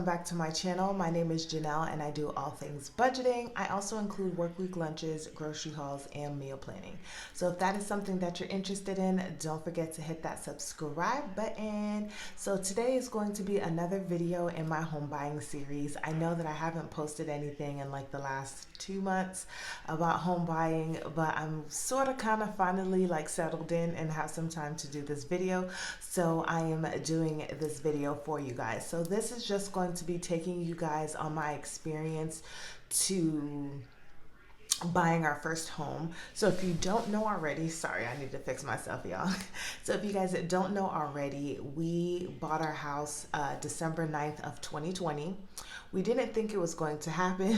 welcome back to my channel. My name is Janelle and I do all things budgeting. I also include work week lunches, grocery hauls, and meal planning. So if that is something that you're interested in, don't forget to hit that subscribe button. So today is going to be another video in my home buying series. I know that I haven't posted anything in like the last 2 months about home buying, but I'm sort of kind of finally like settled in and have some time to do this video. So I am doing this video for you guys. So this is just going to be taking you guys on my experience to buying our first home. So if you don't know already, sorry, I need to fix myself, y'all. So if you guys don't know already, we bought our house December 9th of 2020. We didn't think it was going to happen,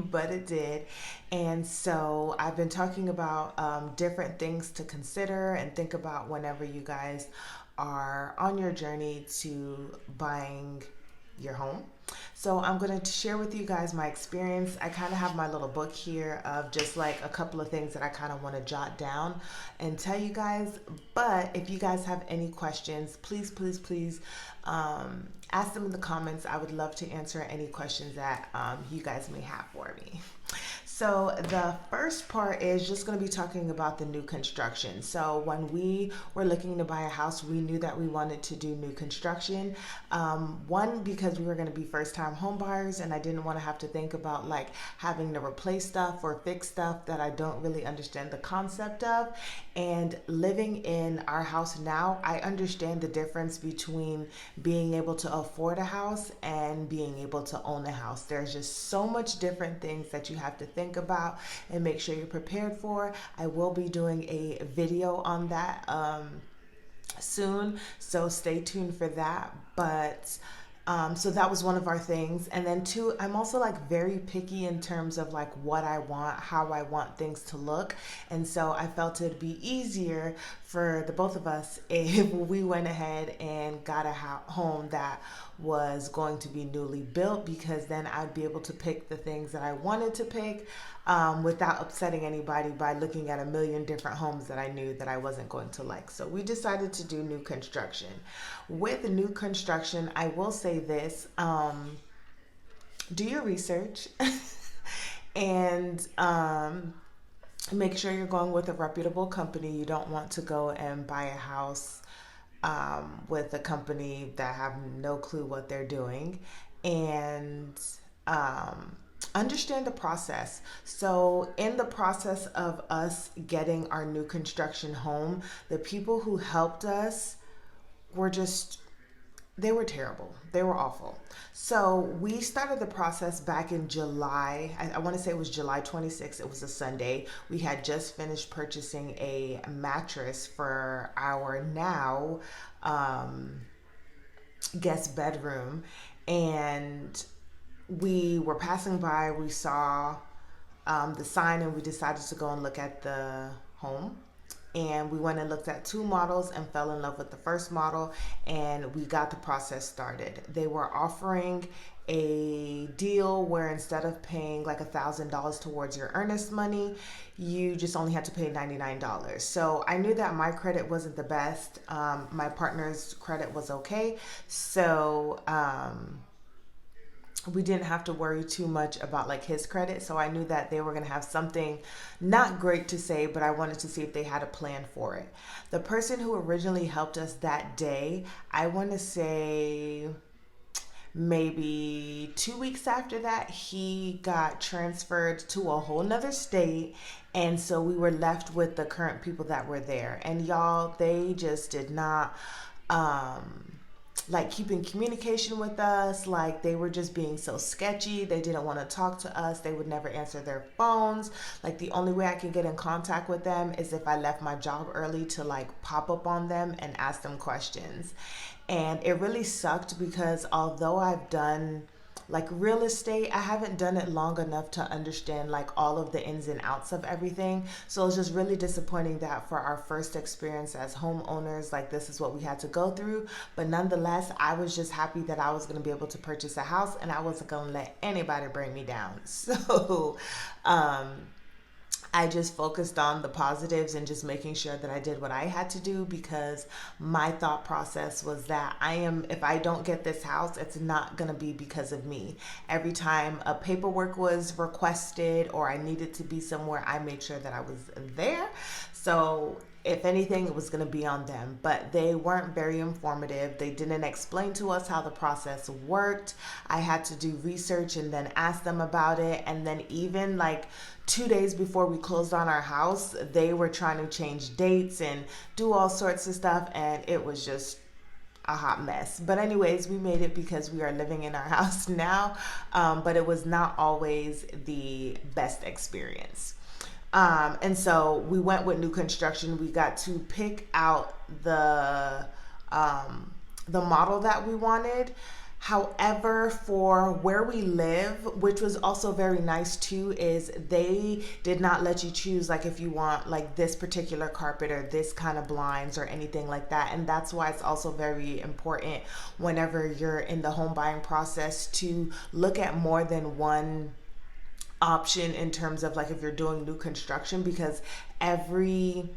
but it did. And so I've been talking about different things to consider and think about whenever you guys are on your journey to buying your home. So I'm going to share with you guys my experience. I kind of have my little book here of just like a couple of things that I kind of want to jot down and tell you guys. But if you guys have any questions, please ask them in the comments. I would love to answer any questions that you guys may have for me. So the first part is just going to be talking about the new construction. So when we were looking to buy a house, we knew that we wanted to do new construction. One, because we were going to be first-time home buyers and I didn't want to have to think about like having to replace stuff or fix stuff that I don't really understand the concept of. And living in our house now, I understand the difference between being able to afford a house and being able to own a house. There's just so much different things that you have to think about and make sure you're prepared for. I will be doing a video on that soon, so stay tuned for that. But so that was one of our things. And then two, I'm also like very picky in terms of like what I want, how I want things to look. And so I felt it'd be easier for the both of us if we went ahead and got a home that was going to be newly built, because then I'd be able to pick the things that I wanted to pick without upsetting anybody by looking at a million different homes that I knew that I wasn't going to like. So we decided to do new construction. With new construction, I will say this, do your research and make sure you're going with a reputable company. You don't want to go and buy a house with a company that have no clue what they're doing. And understand the process. So in the process of us getting our new construction home, the people who helped us were they were terrible. They were awful. So we started the process back in July. I want to say it was July 26th. It was a Sunday. We had just finished purchasing a mattress for our now guest bedroom. And we were passing by. We saw the sign and we decided to go and look at the home. And we went and looked at 2 models and fell in love with the first model, and we got the process started. They were offering a deal where instead of paying like $1,000 towards your earnest money, you just only had to pay $99. So I knew that my credit wasn't the best. My partner's credit was okay. So we didn't have to worry too much about like his credit. So I knew that they were going to have something not great to say, but I wanted to see if they had a plan for it. The person who originally helped us that day, I want to say maybe 2 weeks after that, he got transferred to a whole nother state. And so we were left with the current people that were there. And y'all, they just did not, like keep in communication with us. Like they were just being so sketchy. They didn't want to talk to us. They would never answer their phones. Like the only way I could get in contact with them is if I left my job early to like pop up on them and ask them questions. And it really sucked because although I've done like real estate, I haven't done it long enough to understand like all of the ins and outs of everything. So it's just really disappointing that for our first experience as homeowners, like this is what we had to go through. But nonetheless, I was just happy that I was going to be able to purchase a house and I wasn't going to let anybody bring me down. So I just focused on the positives and just making sure that I did what I had to do, because my thought process was that if I don't get this house, it's not going to be because of me. Every time a paperwork was requested or I needed to be somewhere, I made sure that I was there. So if anything, it was going to be on them. But they weren't very informative. They didn't explain to us how the process worked. I had to do research and then ask them about it. And then even like 2 days before we closed on our house, they were trying to change dates and do all sorts of stuff. And it was just a hot mess. But anyways, we made it because we are living in our house now. But it was not always the best experience. And so we went with new construction. We got to pick out the model that we wanted. However, for where we live, which was also very nice too, is they did not let you choose like if you want like this particular carpet or this kind of blinds or anything like that. And that's why it's also very important whenever you're in the home buying process to look at more than one option in terms of like if you're doing new construction, because every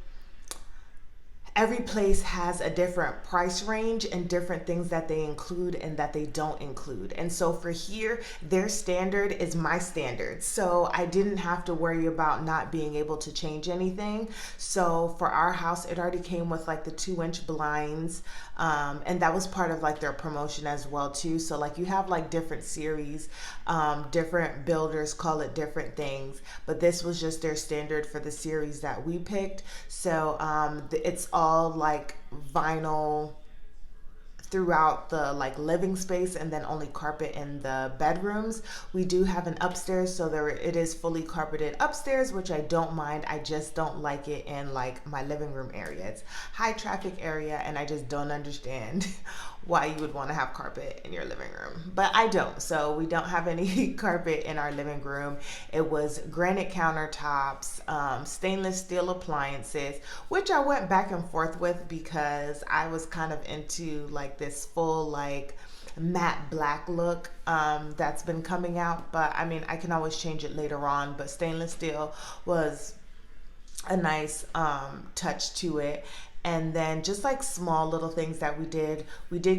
place has a different price range and different things that they include and that they don't include. And so for here, their standard is my standard. So I didn't have to worry about not being able to change anything. So for our house, it already came with like the 2-inch blinds. And that was part of like their promotion as well too. So like you have like different series, different builders call it different things, but this was just their standard for the series that we picked. So it's all like vinyl throughout the like living space, and then only carpet in the bedrooms. We do have an upstairs, so there it is fully carpeted upstairs, which I don't mind. I just don't like it in like my living room area. It's high traffic area, and I just don't understand why you would want to have carpet in your living room. But I don't. So we don't have any carpet in our living room. It was granite countertops, stainless steel appliances, which I went back and forth with because I was kind of into like this full like matte black look that's been coming out. But I mean, I can always change it later on. But stainless steel was a nice touch to it. And then just like small little things that we did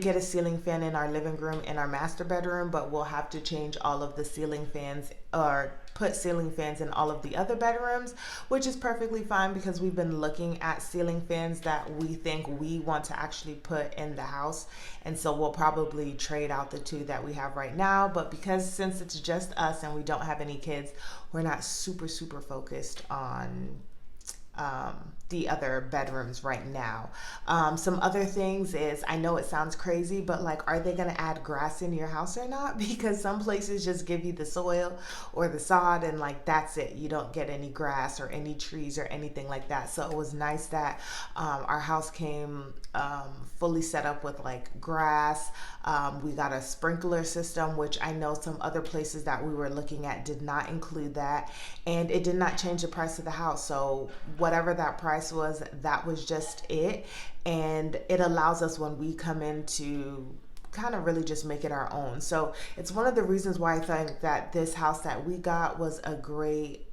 get a ceiling fan in our living room in our master bedroom, but we'll have to change all of the ceiling fans or put ceiling fans in all of the other bedrooms, which is perfectly fine because we've been looking at ceiling fans that we think we want to actually put in the house. And so we'll probably trade out the two that we have right now. But because since it's just us and we don't have any kids, we're not super focused on the other bedrooms right now. Some other things is, I know it sounds crazy, but like, are they going to add grass in your house or not? Because some places just give you the soil or the sod and like that's it. You don't get any grass or any trees or anything like that. So it was nice that our house came fully set up with like grass. We got a sprinkler system, which I know some other places that we were looking at did not include that, and it did not change the price of the house. So whatever that price was, that was just it. And it allows us when we come in to kind of really just make it our own. So it's one of the reasons why I think that this house that we got was a great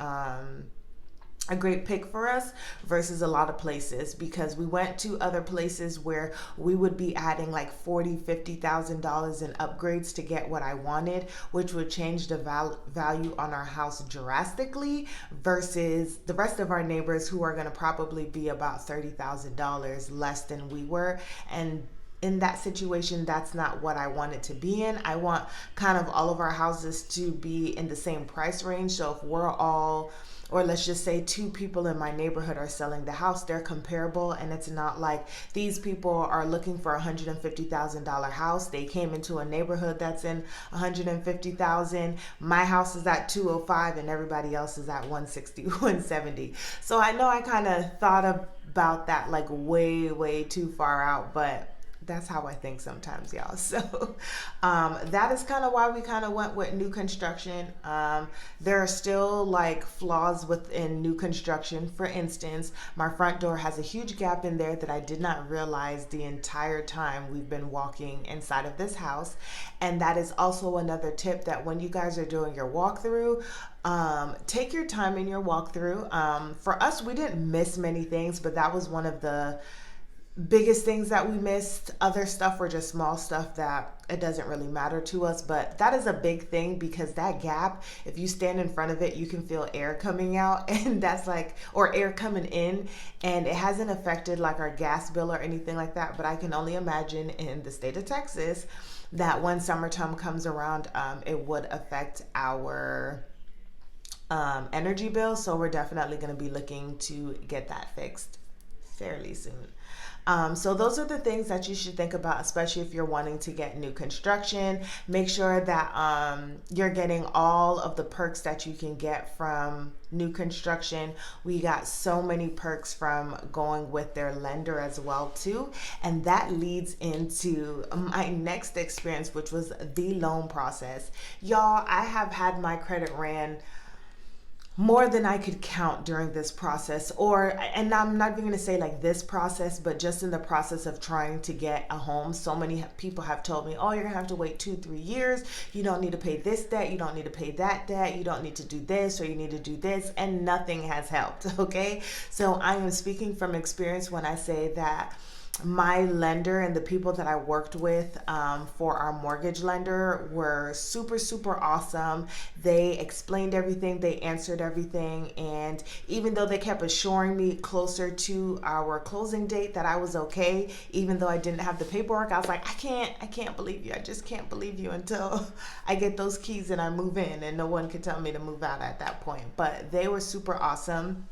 pick for us versus a lot of places, because we went to other places where we would be adding like $40,000-$50,000 in upgrades to get what I wanted, which would change the value on our house drastically, versus the rest of our neighbors who are going to probably be about $30,000 less than we were. And in that situation, that's not what I want it to be in. I want kind of all of our houses to be in the same price range. So if we're all, or let's just say 2 people in my neighborhood are selling the house, they're comparable, and it's not like these people are looking for a $150,000 house. They came into a neighborhood that's in $150,000. My house is at $205 and everybody else is at $160, $170. So I know I kind of thought about that like way too far out, but That's how I think sometimes, y'all. So that is kind of why we kind of went with new construction. There are still like flaws within new construction. For instance, my front door has a huge gap in there that I did not realize the entire time we've been walking inside of this house. And that is also another tip, that when you guys are doing your walkthrough, take your time in your walkthrough. For us, we didn't miss many things, but that was one of the biggest things that we missed. Other stuff were just small stuff that it doesn't really matter to us, but that is a big thing, because that gap, if you stand in front of it, you can feel air coming out, and that's like, or air coming in, and it hasn't affected like our gas bill or anything like that. But I can only imagine in the state of Texas that when summertime comes around, it would affect our energy bill. So we're definitely going to be looking to get that fixed fairly soon. So those are the things that you should think about, especially if you're wanting to get new construction. Make sure that you're getting all of the perks that you can get from new construction. We got so many perks from going with their lender as well too. And that leads into my next experience, which was the loan process. Y'all, I have had my credit ran more than I could count during this process, and I'm not even going to say like this process, but just in the process of trying to get a home. So many people have told me, oh, you're gonna have to wait 2-3 years. You don't need to pay this debt. You don't need to pay that debt. You don't need to do this, or you need to do this, and nothing has helped. Okay. So I am speaking from experience when I say that my lender and the people that I worked with for our mortgage lender were super, super awesome. They explained everything, they answered everything, and even though they kept assuring me closer to our closing date that I was okay, even though I didn't have the paperwork, I was like, I can't believe you. I just can't believe you until I get those keys and I move in, and no one could tell me to move out at that point. But they were super awesome.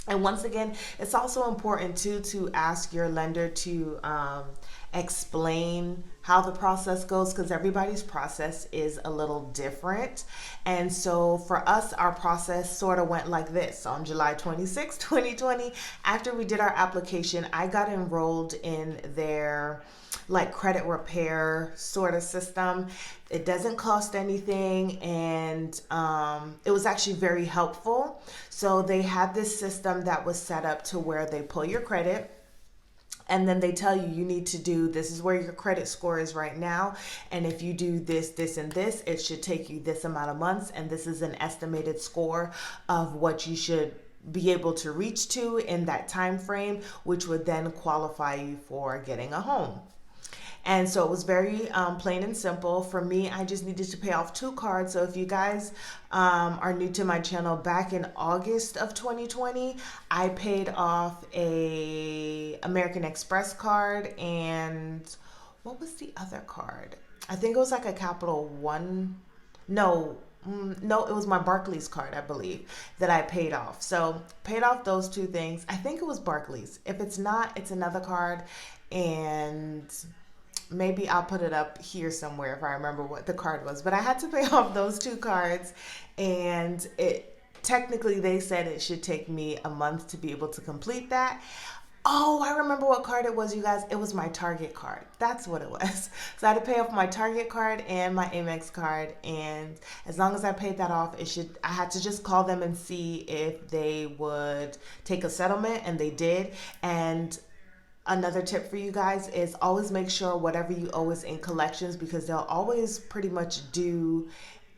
And once again, it's also important too to ask your lender to explain how the process goes, because everybody's process is a little different. And so for us, our process sort of went like this. On July 26, 2020, after we did our application, I got enrolled in their like credit repair sort of system. It doesn't cost anything, and it was actually very helpful. So they had this system that was set up to where they pull your credit, and then they tell you, you need to do, this is where your credit score is right now, and if you do this, this, and this, it should take you this amount of months, and this is an estimated score of what you should be able to reach to in that time frame, which would then qualify you for getting a home. And so it was very plain and simple. For me, I just needed to pay off 2 cards. So if you guys are new to my channel, back in August of 2020, I paid off a American Express card, and what was the other card? I think it was like a Capital One. No, it was my Barclays card, I believe, that I paid off. So paid off those 2 things. I think it was Barclays. If it's not, it's another card, and maybe I'll put it up here somewhere if I remember what the card was. But I had to pay off those 2 cards, and it technically, they said it should take me a month to be able to complete that. Oh, I remember what card it was, you guys. It was my Target card. That's what it was. So I had to pay off my Target card and my Amex card, and as long as I paid that off, I had to just call them and see if they would take a settlement, and they did. And another tip for you guys is always make sure whatever you owe is in collections, because they'll always pretty much do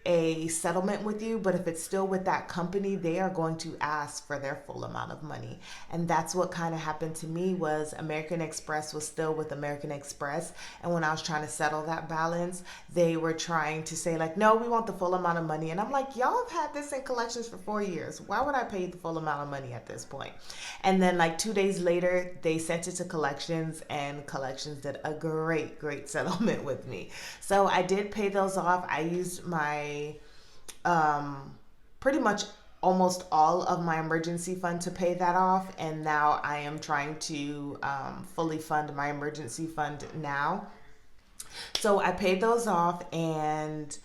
a settlement with you, but if it's still with that company, they are going to ask for their full amount of money. And that's what kind of happened to me. Was American Express was still with American Express, and when I was trying to settle that balance, they were trying to say like, no, we want the full amount of money. And I'm like, y'all have had this in collections for 4 years. Why would I pay the full amount of money at this point? And then like 2 days later, they sent it to collections, and collections did a great settlement with me. So I did pay those off. I used my pretty much almost all of my emergency fund to pay that off, and now I am trying to fully fund my emergency fund now. So I paid those off, and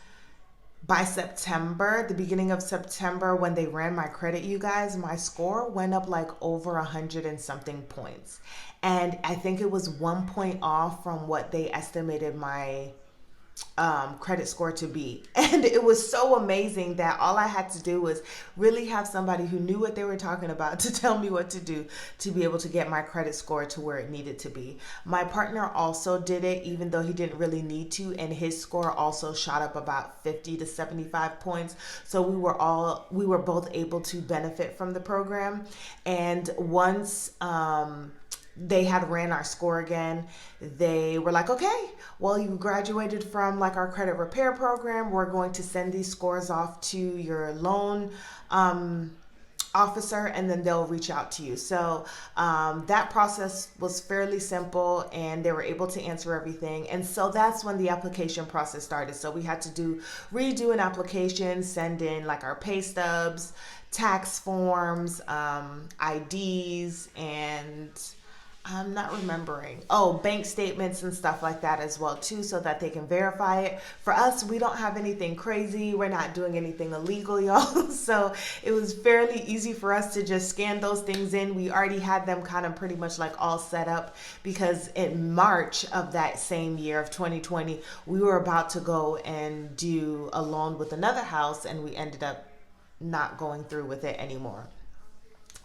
by September, the beginning of September, when they ran my credit, you guys, my score went up like over 100 and something points. And I think it was 1 point off from what they estimated my credit score to be. And it was so amazing that all I had to do was really have somebody who knew what they were talking about to tell me what to do to be able to get my credit score to where it needed to be. My partner also did it, even though he didn't really need to, and his score also shot up about 50 to 75 points. So we were both able to benefit from the program. And once they had ran our score again, they were like, okay, well, you graduated from like our credit repair program. We're going to send these scores off to your loan officer, and then they'll reach out to you. So that process was fairly simple, and they were able to answer everything. And so that's when the application process started. So we had to redo an application, send in like our pay stubs, tax forms, IDs, and I'm not remembering. Oh, bank statements and stuff like that as well too, so that they can verify it. For us, we don't have anything crazy. We're not doing anything illegal, y'all. So it was fairly easy for us to just scan those things in. We already had them kind of pretty much like all set up, because in March of that same year of 2020, we were about to go and do a loan with another house, and we ended up not going through with it anymore.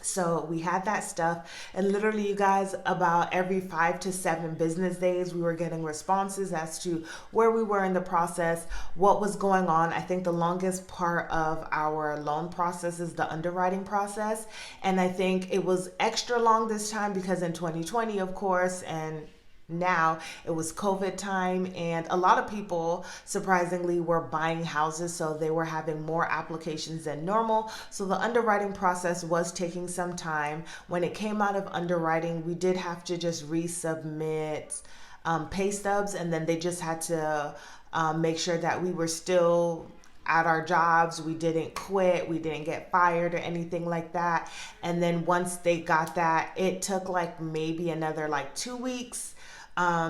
So we had that stuff, and literally, you guys, about every 5 to 7 business days, we were getting responses as to where we were in the process, what was going on. I think the longest part of our loan process is the underwriting process, and I think it was extra long this time because in 2020, of course, and now it was COVID time, and a lot of people surprisingly were buying houses, so they were having more applications than normal. So the underwriting process was taking some time. When it came out of underwriting, we did have to just resubmit pay stubs, and then they just had to make sure that we were still at our jobs, we didn't quit, we didn't get fired or anything like that. And then once they got that, it took like maybe another like 2 weeks.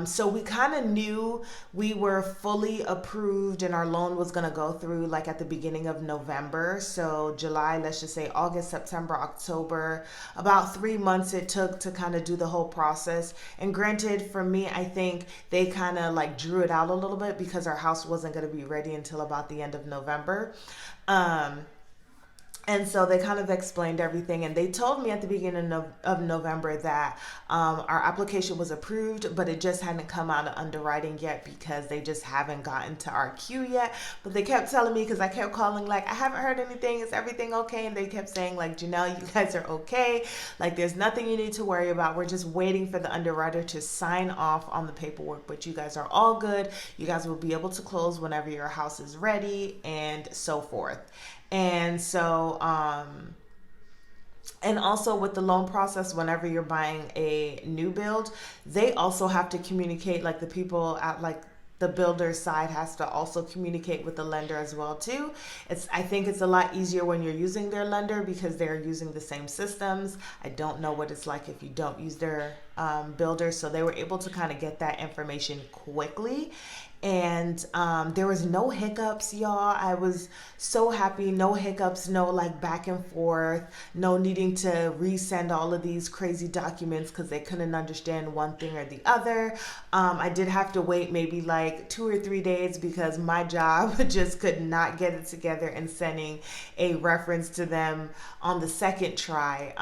So we kind of knew we were fully approved and our loan was going to go through like at the beginning of November. So July, let's just say August, September, October, about 3 months it took to kind of do the whole process. And granted, for me, I think they kind of like drew it out a little bit because our house wasn't going to be ready until about the end of November. Um, and so they kind of explained everything, and they told me at the beginning of November that our application was approved, but it just hadn't come out of underwriting yet because they just haven't gotten to our queue yet. But they kept telling me, because I kept calling, like, I haven't heard anything. Is everything okay? And they kept saying, like, Janelle, you guys are okay. Like, there's nothing you need to worry about. We're just waiting for the underwriter to sign off on the paperwork, but you guys are all good. You guys will be able to close whenever your house is ready, and so forth. And so, and also with the loan process, whenever you're buying a new build, they also have to communicate, like the people at like the builder side has to also communicate with the lender as well too. I think it's a lot easier when you're using their lender because they're using the same systems. I don't know what it's like if you don't use their builder. So they were able to kind of get that information quickly. And there was no hiccups, y'all. I was so happy. No hiccups, no like back and forth, no needing to resend all of these crazy documents because they couldn't understand one thing or the other. I did have to wait maybe like 2 or 3 days because my job just could not get it together and sending a reference to them on the second try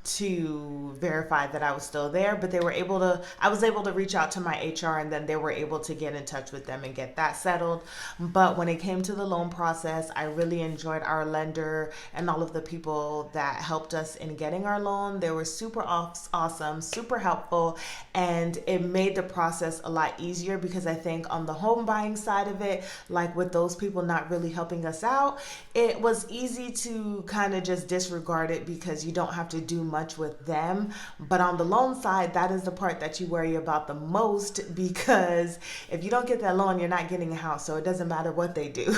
to verify that I was still there. But I was able to reach out to my HR, and then they were able to get in touch with them and get that settled. But when it came to the loan process, I really enjoyed our lender and all of the people that helped us in getting our loan. They were super awesome, super helpful, and it made the process a lot easier because I think on the home buying side of it, like with those people not really helping us out, it was easy to kind of just disregard it because you don't have to do much with them. But on the loan side, that is the part that you worry about the most, because if you don't get that loan, you're not getting a house, so it doesn't matter what they do.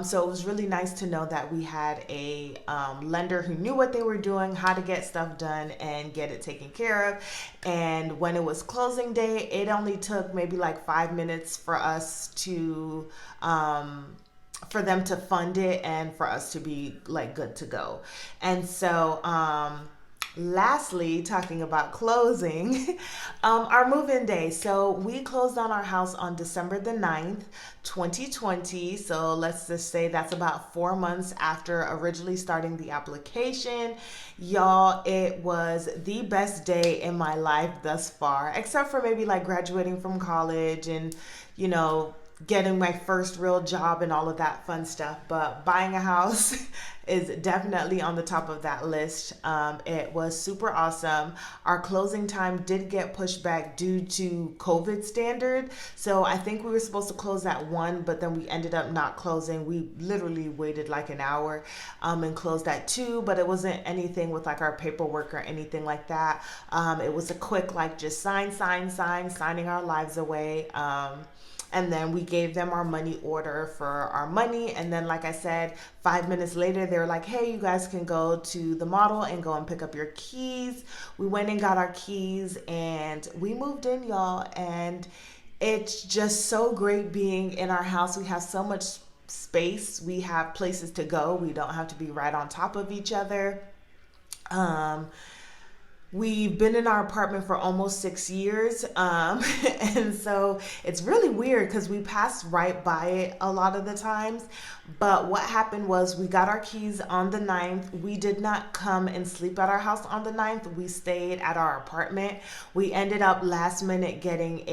So it was really nice to know that we had a lender who knew what they were doing, how to get stuff done and get it taken care of. And when it was closing day, it only took maybe like 5 minutes for us to for them to fund it and for us to be like good to go. And so lastly, talking about closing, our move-in day. So we closed on our house on December the 9th, 2020. So let's just say that's about 4 months after originally starting the application. Y'all, it was the best day in my life thus far, except for maybe like graduating from college and, you know, getting my first real job and all of that fun stuff. But buying a house is definitely on the top of that list. It was super awesome. Our closing time did get pushed back due to COVID standard. So I think we were supposed to close at 1, but then we ended up not closing. We literally waited like an hour and closed at 2, but it wasn't anything with like our paperwork or anything like that. It was a quick like just signing our lives away. And then we gave them our money order for our money. And then, like I said, 5 minutes later, they were like, hey, you guys can go to the model and go and pick up your keys. We went and got our keys and we moved in, y'all. And it's just so great being in our house. We have so much space. We have places to go. We don't have to be right on top of each other. Um, We've been in our apartment for almost 6 years. And so it's really weird because we pass right by it a lot of the times. But what happened was we got our keys on the 9th. We did not come and sleep at our house on the 9th. We stayed at our apartment. We ended up last minute getting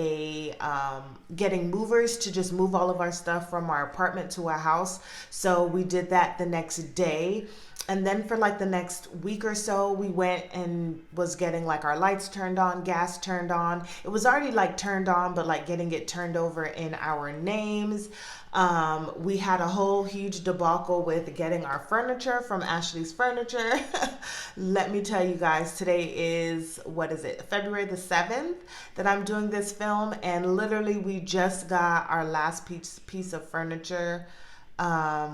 movers to just move all of our stuff from our apartment to our house. So we did that the next day. And then for like the next week or so, we went and was getting like our lights turned on, gas turned on. It was already like turned on, but like getting it turned over in our names. We had a whole huge debacle with getting our furniture from Ashley's Furniture. Let me tell you guys, today is, what is it, February the 7th that I'm doing this film. And literally we just got our last piece of furniture,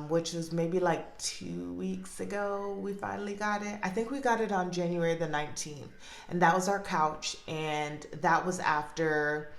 which was maybe like 2 weeks ago. We finally got it. I think we got it on January the 19th. And that was our couch. And that was after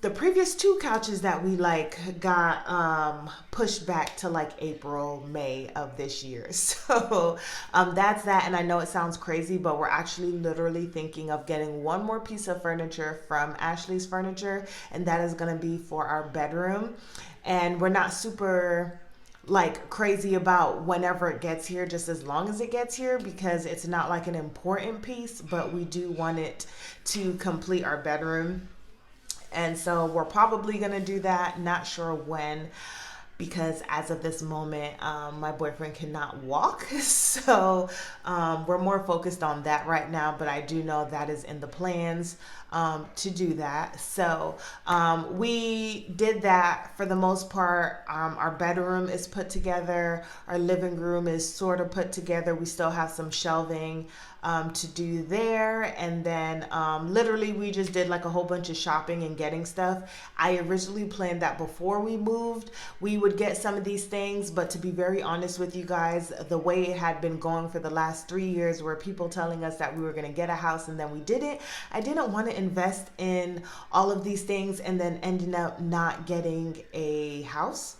the previous 2 couches that we like got pushed back to like April, May of this year. So that's that. And I know it sounds crazy, but we're actually literally thinking of getting one more piece of furniture from Ashley's Furniture, and that is going to be for our bedroom. And we're not super like crazy about whenever it gets here, just as long as it gets here, because it's not like an important piece, but we do want it to complete our bedroom. And so we're probably going to do that. Not sure when, because as of this moment, my boyfriend cannot walk. So we're more focused on that right now, but I do know that is in the plans to do that. So we did that for the most part. Our bedroom is put together. Our living room is sort of put together. We still have some shelving to do there. And then literally we just did like a whole bunch of shopping and getting stuff. I originally planned that before we moved, we would get some of these things. But to be very honest with you guys, the way it had been going for the last 3 years, where people telling us that we were going to get a house and then we didn't, I didn't want to invest in all of these things and then ending up not getting a house.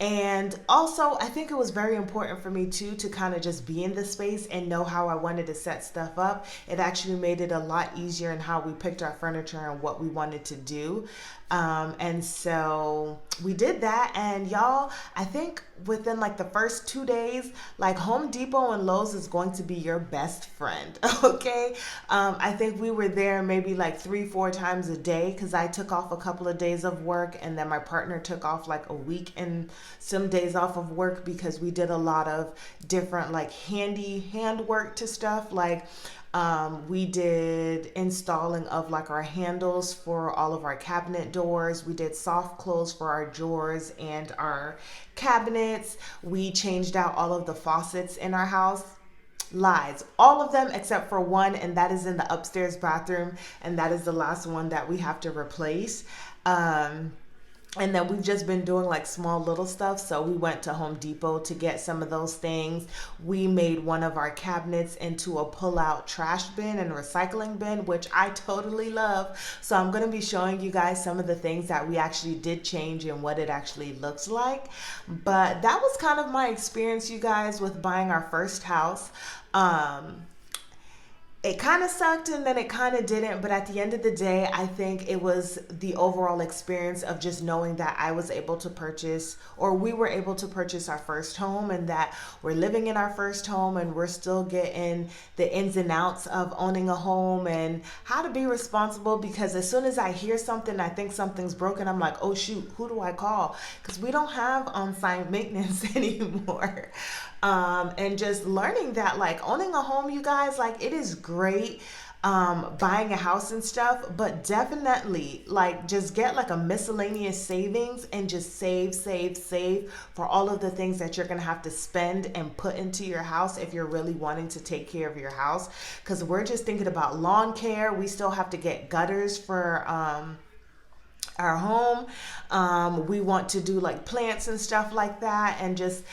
And also, I think it was very important for me too to kind of just be in the space and know how I wanted to set stuff up. It actually made it a lot easier in how we picked our furniture and what we wanted to do. And so we did that. And y'all, I think within like the first 2 days, like Home Depot and Lowe's is going to be your best friend. Okay. I think we were there maybe like 3-4 times a day because I took off a couple of days of work, and then my partner took off like a week and some days off of work because we did a lot of different like handy hand work to stuff. Like we did installing of like our handles for all of our cabinet doors. We did soft close for our drawers and our cabinets. We changed out all of the faucets in our house. Lies, all of them except for one, and that is in the upstairs bathroom, and that is the last one that we have to replace. And then we've just been doing like small little stuff. So we went to Home Depot to get some of those things. We made one of our cabinets into a pull-out trash bin and recycling bin, which I totally love. So I'm going to be showing you guys some of the things that we actually did change and what it actually looks like. But that was kind of my experience, you guys, with buying our first house. It kind of sucked and then it kind of didn't, but at the end of the day, I think it was the overall experience of just knowing that I was able to purchase, or we were able to purchase our first home, and that we're living in our first home and we're still getting the ins and outs of owning a home and how to be responsible. Because as soon as I hear something, I think something's broken, I'm like, oh shoot, who do I call? Because we don't have on-site maintenance anymore. And just learning that like owning a home, you guys, like it is great, buying a house and stuff, but definitely like just get like a miscellaneous savings and just save for all of the things that you're gonna have to spend and put into your house if you're really wanting to take care of your house. Because we're just thinking about lawn care. We still have to get gutters for our home. We want to do like plants and stuff like that, and just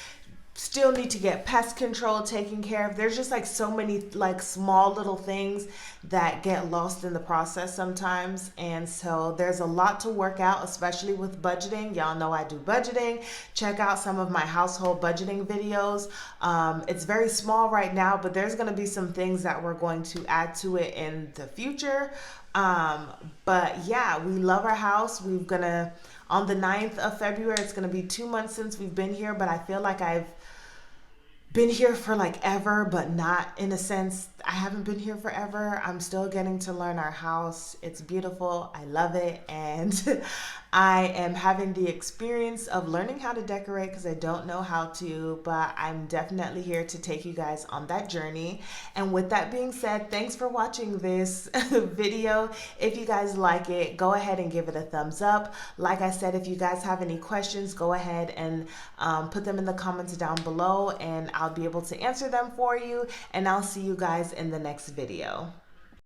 still need to get pest control taken care of. There's just like so many like small little things that get lost in the process sometimes. And so there's a lot to work out, especially with budgeting. Y'all know I do budgeting. Check out some of my household budgeting videos. It's very small right now, but there's going to be some things that we're going to add to it in the future. But yeah, we love our house. We're gonna, on the 9th of February, it's gonna be 2 months since we've been here, but I feel like I've been here for like ever, but not in a sense. I haven't been here forever. I'm still getting to learn our house. It's beautiful. I love it. And I am having the experience of learning how to decorate because I don't know how to, but I'm definitely here to take you guys on that journey. And with that being said, thanks for watching this video. If you guys like it, go ahead and give it a thumbs up. Like I said, if you guys have any questions, go ahead and put them in the comments down below, and I'll be able to answer them for you. And I'll see you guys in the next video.